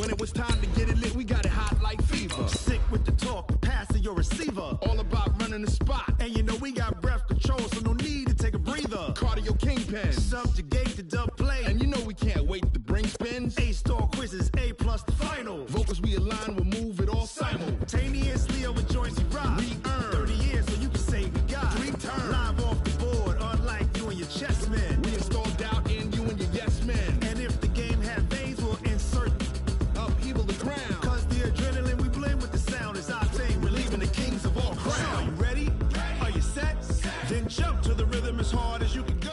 When it was time to get it lit, we got it hot like fever. Sick with the talk, passing your receiver. All about running the spot. And you know we got breath control, so no need to take a breather. Cardio kingpin, subjugate the dub play. And you know we can't wait to bring spins. A-star quizzes, A+ the final. Vocals we align, we'll move it all simultaneously over joints you rock. We earn 30 years, so you can say we got 3 turns. Live off the board, unlike you and your chess men. We install doubt in you and your yes men. And if the game had veins, we'll insert upheaval the ground. Cause the adrenaline we blend with the sound is our thing. We're leaving the kings of all crowns. So are you ready? Are you set? Then jump to the rhythm as hard as you can go.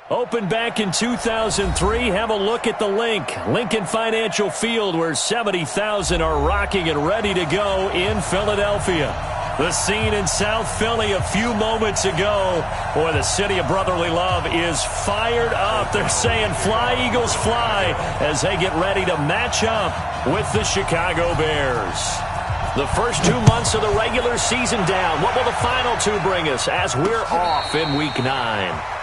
Opened back in 2003, have a look at the Lincoln Financial Field, where 70,000 are rocking and ready to go in Philadelphia. The scene in South Philly a few moments ago. Boy, the city of brotherly love is fired up. They're saying, fly, Eagles, fly, as they get ready to match up with the Chicago Bears. The first 2 months of the regular season down. What will the final 2 bring us as we're off in Week 9?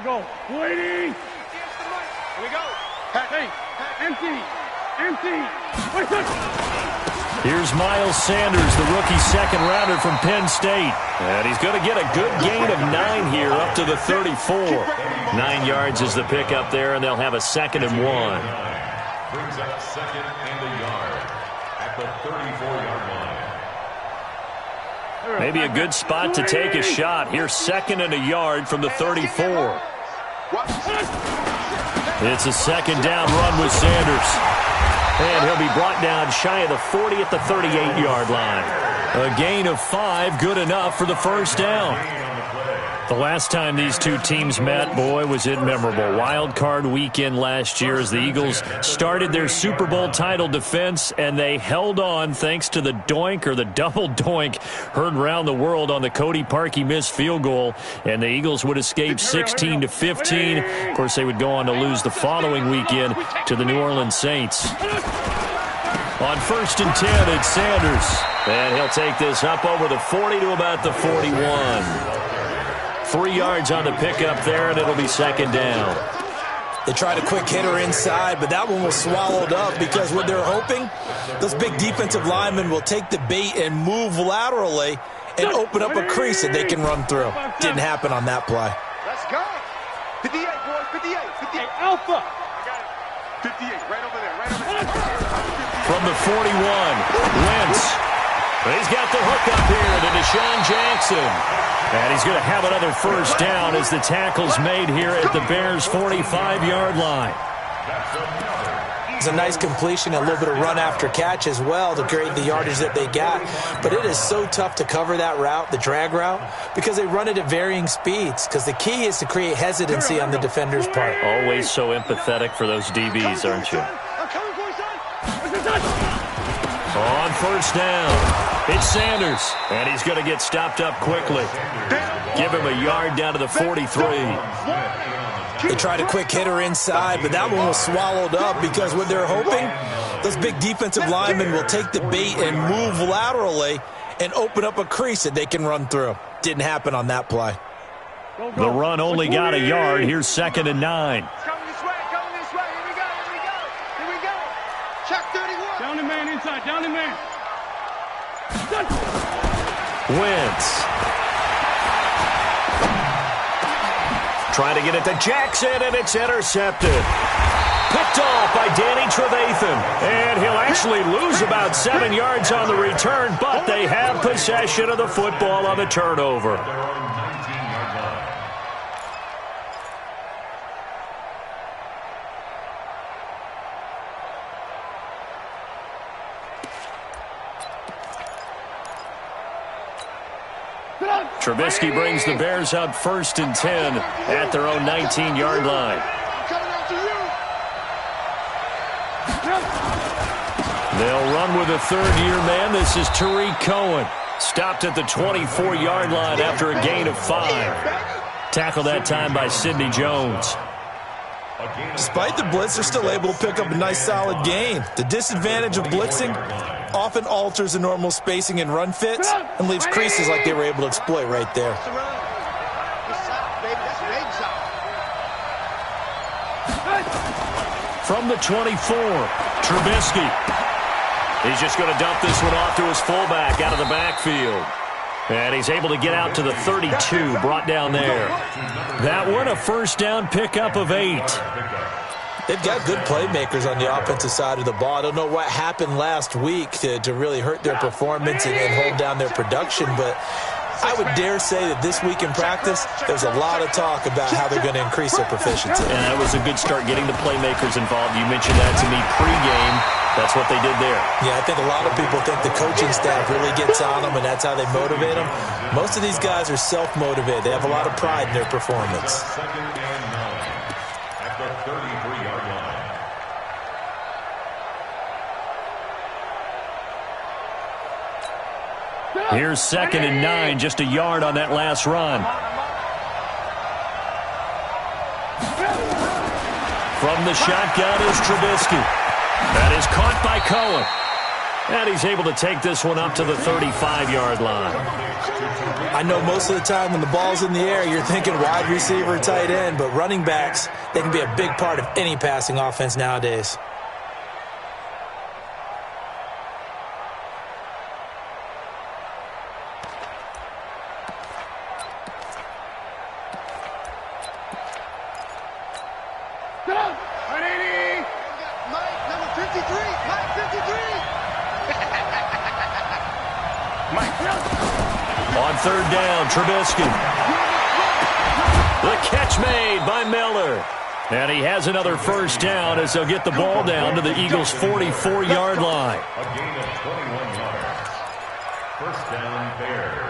Go. 280. Here we go. Hey. Empty. Here's Miles Sanders, the rookie second rounder from Penn State. And he's going to get a good gain of 9 here up to the 34. 9 yards is the pickup there, and they'll have a 2nd and 1. Brings up 2nd and a yard at the 34-yard line. Maybe a good spot to take a shot. Here's 2nd and a yard from the 34. It's a 2nd down run with Sanders. And he'll be brought down shy of the 40 at the 38-yard line. A gain of 5, good enough for the first down. The last time these two teams met, boy, was it memorable. Wild card weekend last year as the Eagles started their Super Bowl title defense, and they held on thanks to the doink, or the double doink, heard around the world on the Cody Parkey missed field goal, and the Eagles would escape 16-15. Of course, they would go on to lose the following weekend to the New Orleans Saints. On 1st and 10, it's Sanders, and he'll take this up over the 40 to about the 41. 3 yards on the pickup there, and it'll be 2nd down. They tried a quick hitter inside, but that one was swallowed up because what they're hoping, those big defensive linemen will take the bait and move laterally and open up a crease that they can run through. Didn't happen on that play. Let's go. 58, boys. 58. Alpha. 58, right over there. From the 41, Wentz. He's got the hook up here to Deshaun Jackson. And he's going to have another first down as the tackle's made here at the Bears' 45-yard line. It's a nice completion, a little bit of run after catch as well to create the yardage that they got. But it is so tough to cover that route, the drag route, because they run it at varying speeds. Because the key is to create hesitancy on the defender's part. Always so empathetic for those DBs, aren't you? On first down, it's Sanders, and he's going to get stopped up quickly. Give him a yard down to the 43. They tried a quick hitter inside, but that one was swallowed up because what they're hoping, those big defensive linemen will take the bait and move laterally and open up a crease that they can run through. Didn't happen on that play. The run only got a yard. Here's 2nd and 9. Coming this way. Here we go. Check 31. Down the man inside. Down the man. Wentz. Trying to get it to Jackson, and it's intercepted. Picked off by Danny Trevathan. And he'll actually actually lose about 7 yards on the return, but they have possession of the football on the turnover. Trubisky brings the Bears up 1st and 10 at their own 19-yard line. They'll run with a third-year man. This is Tariq Cohen. Stopped at the 24-yard line after a gain of 5. Tackled that time by Sidney Jones. Despite the blitz, they're still able to pick up a nice solid gain. The disadvantage of blitzing often alters the normal spacing and run fits and leaves creases like they were able to exploit right there. From the 24, Trubisky. He's just going to dump this one off to his fullback out of the backfield. And he's able to get out to the 32, brought down there. That one, a first down pickup of 8. They've got good playmakers on the offensive side of the ball. I don't know what happened last week to really hurt their performance and hold down their production, but I would dare say that this week in practice, there's a lot of talk about how they're going to increase their proficiency. And that was a good start getting the playmakers involved. You mentioned that to me pregame. That's what they did there. Yeah, I think a lot of people think the coaching staff really gets on them, and that's how they motivate them. Most of these guys are self-motivated. They have a lot of pride in their performance. Second and 9 at the 33-yard line. Here's 2nd and 9, just a yard on that last run. From the shotgun is Trubisky. That is caught by Cohen. And he's able to take this one up to the 35-yard line. I know most of the time when the ball's in the air, you're thinking wide receiver, tight end, but running backs, they can be a big part of any passing offense nowadays. On 3rd down, Trubisky. The catch made by Miller. And he has another first down as they'll get the ball down to the Eagles' 44-yard line. A gain of 21 yards. First down, Bears.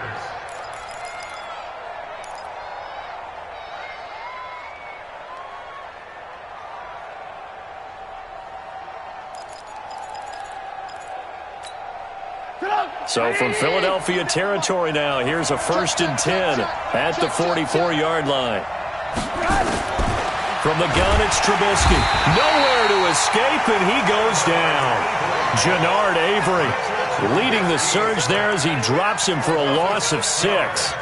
So from Philadelphia territory now, here's a 1st and 10 at the 44-yard line. From the gun, it's Trubisky. Nowhere to escape, and he goes down. Jannard Avery leading the surge there as he drops him for a loss of 6.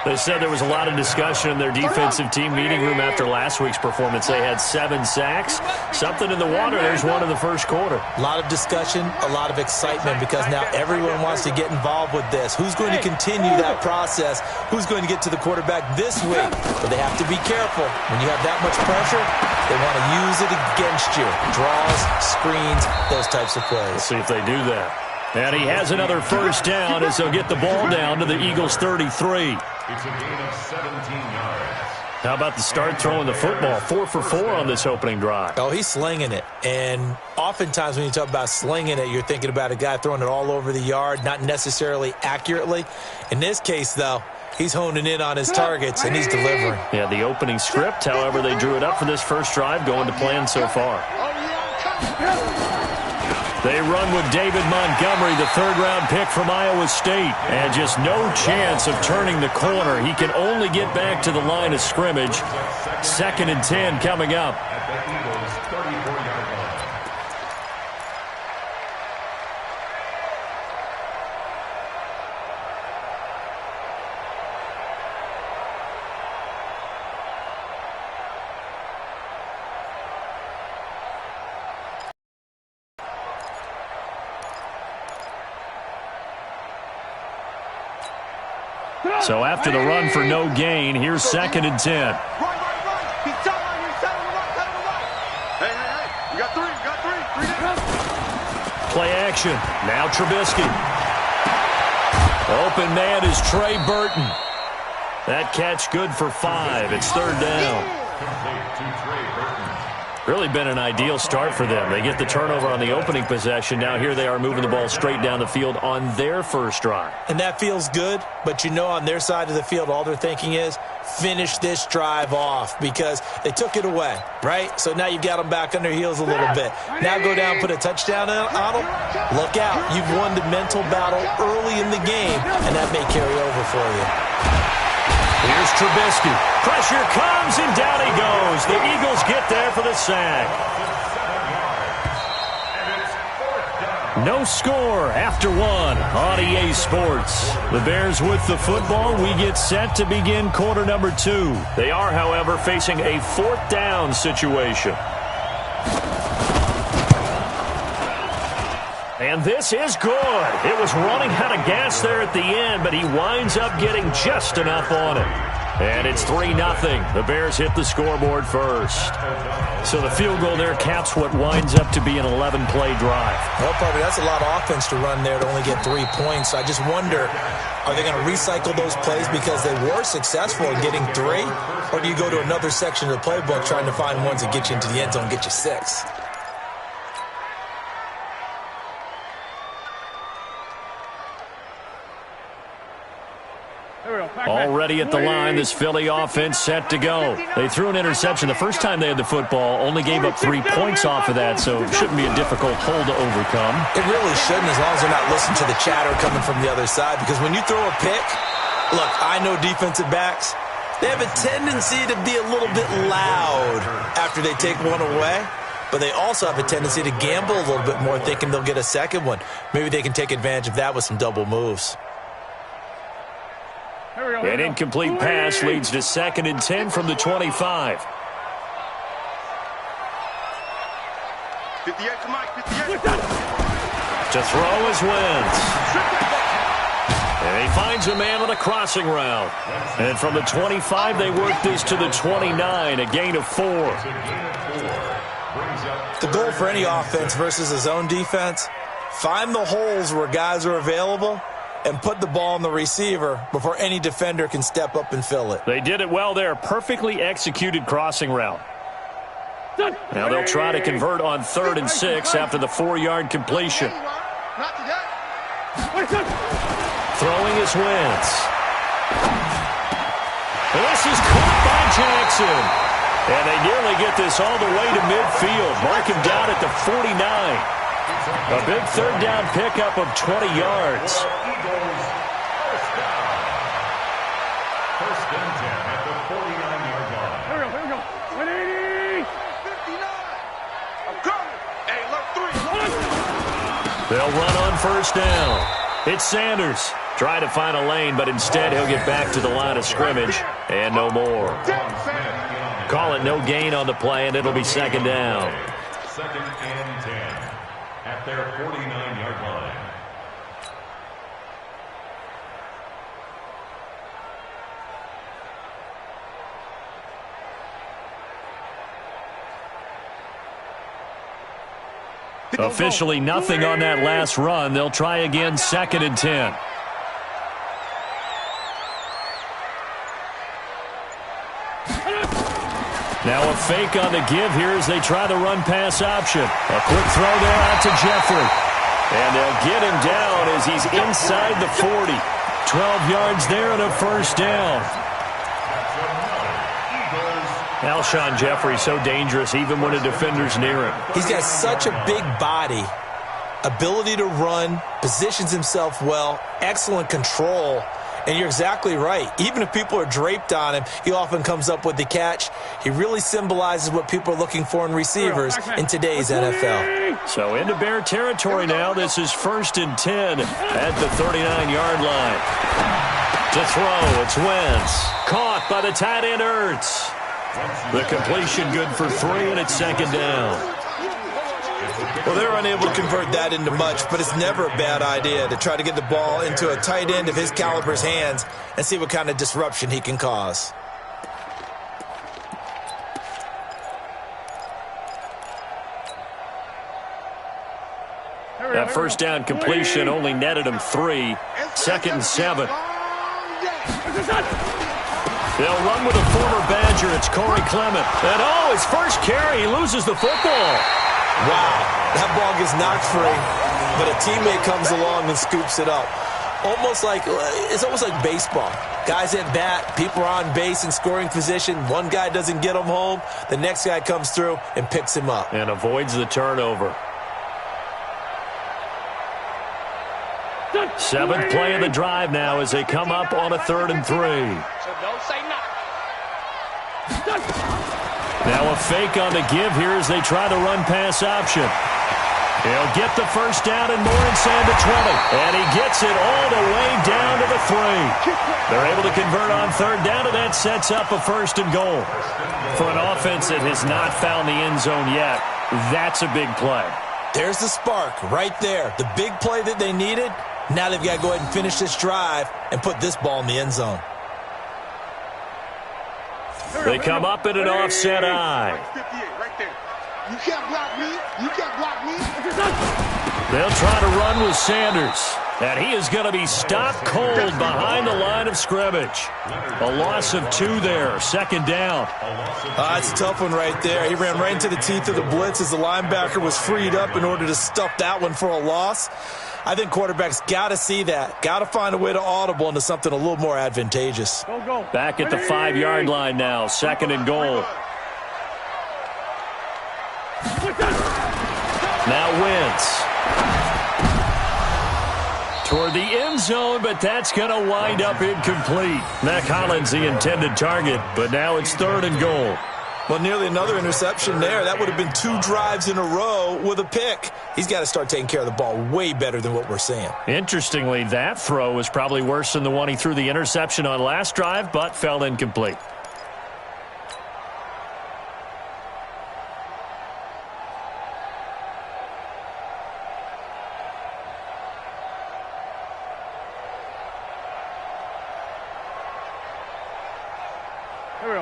They said there was a lot of discussion in their defensive team meeting room after last week's performance. They had 7 sacks. Something in the water. There's one in the first quarter. A lot of discussion, a lot of excitement because now everyone wants to get involved with this. Who's going to continue that process? Who's going to get to the quarterback this week? But they have to be careful. When you have that much pressure, they want to use it against you. Draws, screens, those types of plays. Let's see if they do that. And he has another first down as they'll get the ball down to the Eagles' 33. It's a gain of 17 yards. How about the start throwing the football? 4 for 4 on this opening drive. Oh, he's slinging it. And oftentimes when you talk about slinging it, you're thinking about a guy throwing it all over the yard, not necessarily accurately. In this case, though, he's honing in on his targets, and he's delivering. Yeah, the opening script, however, they drew it up for this first drive, going to plan so far. They run with David Montgomery, the 3rd-round pick from Iowa State. And just no chance of turning the corner. He can only get back to the line of scrimmage. 2nd and 10 coming up. At the Eagles' 34-yard line. So after the run for no gain, here's 2nd and 10. Run. He's telling you, right. Hey. You got 3. play action. Now Trubisky. Open man is Trey Burton. That catch good for 5. It's third down. Really been an ideal start for them. They get the turnover on the opening possession. Now here they are moving the ball straight down the field on their first drive. And that feels good, but you know on their side of the field all they're thinking is finish this drive off because they took it away, right? So now you've got them back on their heels a little bit. Now go down, put a touchdown on them. Look out. You've won the mental battle early in the game, and that may carry over for you. Here's Trubisky. Pressure comes, and down he goes. The Eagles get there for the sack. No score after 1 on EA Sports. The Bears with the football. We get set to begin quarter number 2. They are, however, facing a 4th down situation. And this is good. It was running out of gas there at the end, but he winds up getting just enough on it. And it's 3-0. The Bears hit the scoreboard first. So the field goal there caps what winds up to be an 11-play drive. Well, probably that's a lot of offense to run there to only get 3 points. I just wonder, are they going to recycle those plays because they were successful in getting 3? Or do you go to another section of the playbook trying to find ones that get you into the end zone and get you 6? Already at the line, this Philly offense set to go. They threw an interception the first time they had the football, only gave up 3 points off of that, so it shouldn't be a difficult hole to overcome. It really shouldn't, as long as they're not listening to the chatter coming from the other side, because when you throw a pick, look, I know defensive backs, they have a tendency to be a little bit loud after they take one away, but they also have a tendency to gamble a little bit more, thinking they'll get a second one. Maybe they can take advantage of that with some double moves. An incomplete pass leads to 2nd and 10 from the 25. 58 to Mike, 58. To throw is Wentz. And he finds a man on a crossing route. And from the 25, they work this to the 29, a gain of 4. The goal for any offense versus a zone defense, find the holes where guys are available and put the ball on the receiver before any defender can step up and fill it. They did it well there. Perfectly executed crossing route. Now they'll try to convert on 3rd and 6 after the 4-yard completion. Throwing is Wentz. This is caught by Jackson. And they nearly get this all the way to midfield. Mark him down at the 49. A big 3rd down pickup of 20 yards. First and 10 at the 49-yard line. Here we go. 180. 59. I'm coming. Hey, look, 3. They'll run on 1st down. It's Sanders. Trying to find a lane, but instead he'll get back to the line of scrimmage and no more. Call it no gain on the play, and it'll be 2nd down. 2nd and 10 at their 49-yard line. Officially nothing on that last run. They'll try again 2nd and 10. Now a fake on the give here as they try the run-pass option. A quick throw there out to Jeffrey. And they'll get him down as he's inside the 40. 12 yards there and a 1st down. Alshon Jeffrey so dangerous even when a defender's near him. He's got such a big body, ability to run, positions himself well, excellent control. And you're exactly right. Even if people are draped on him, he often comes up with the catch. He really symbolizes what people are looking for in receivers in today's NFL. So into Bear territory now. This is 1st and 10 at the 39-yard line. To throw, it's Wentz. Caught by the tight end Ertz. The completion good for 3, and it's 2nd down. Well, they're unable to convert that into much, but it's never a bad idea to try to get the ball into a tight end of his caliber's hands and see what kind of disruption he can cause. That first down completion only netted him 3. 2nd and 7. They'll run with a former Badger. It's Corey Clement. And, his first carry. He loses the football. Wow, that ball gets knocked free, but a teammate comes along and scoops it up. It's almost like baseball. Guys at bat, people are on base in scoring position. One guy doesn't get him home. The next guy comes through and picks him up. And avoids the turnover. 7th play of the drive now as they come up on a 3rd and 3. Now a fake on the give here as they try the run-pass option. He'll get the first down and more inside the 20. And he gets it all the way down to the 3. They're able to convert on 3rd down, and that sets up a 1st and goal. For an offense that has not found the end zone yet, that's a big play. There's the spark right there. The big play that they needed. Now they've got to go ahead and finish this drive and put this ball in the end zone. They come up in an offset eye. You can't block me. You can't block me. They'll try to run with Sanders. And he is going to be stopped cold behind the line of scrimmage. A loss of 2 there. 2nd down. It's a tough one right there. He ran right into the teeth of the blitz as the linebacker was freed up in order to stuff that one for a loss. I think quarterbacks got to see that. Got to find a way to audible into something a little more advantageous. Back at the 5-yard line now. 2nd and goal. Now Wentz. Toward the end zone, but that's going to wind up incomplete. Mac Hollins the intended target, but now it's 3rd and goal. Well, nearly another interception there. That would have been 2 drives in a row with a pick. He's got to start taking care of the ball way better than what we're seeing. Interestingly, that throw was probably worse than the one he threw the interception on last drive, but fell incomplete.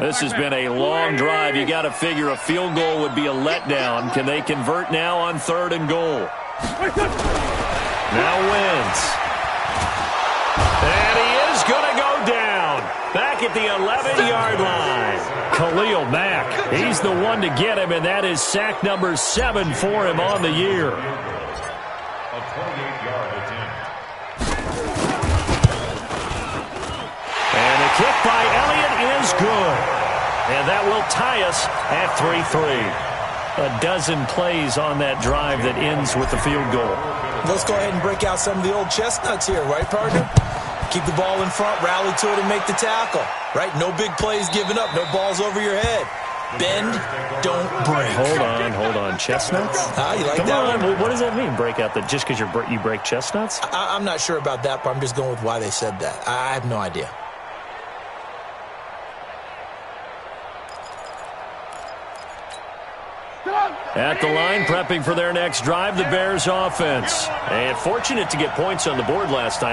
This has been a long drive. You got to figure a field goal would be a letdown. Can they convert now on 3rd and goal? Now Wentz. And he is going to go down. Back at the 11-yard line. Khalil Mack. He's the one to get him, and that is sack number 7 for him on the year. A 28-yard attempt. And the kick by Elliott is good. And that will tie us at 3-3. A dozen plays on that drive that ends with the field goal. Let's go ahead and break out some of the old chestnuts here, right, partner? Keep the ball in front, rally to it, and make the tackle. Right? No big plays given up, no balls over your head. Bend, don't break. Hold on. Chestnuts? You like Come that on. one? What does that mean, break out? Just because you break chestnuts? I'm not sure about that, but I'm just going with why they said that. I have no idea. At the line, prepping for their next drive, the Bears offense. And fortunate to get points on the board last time.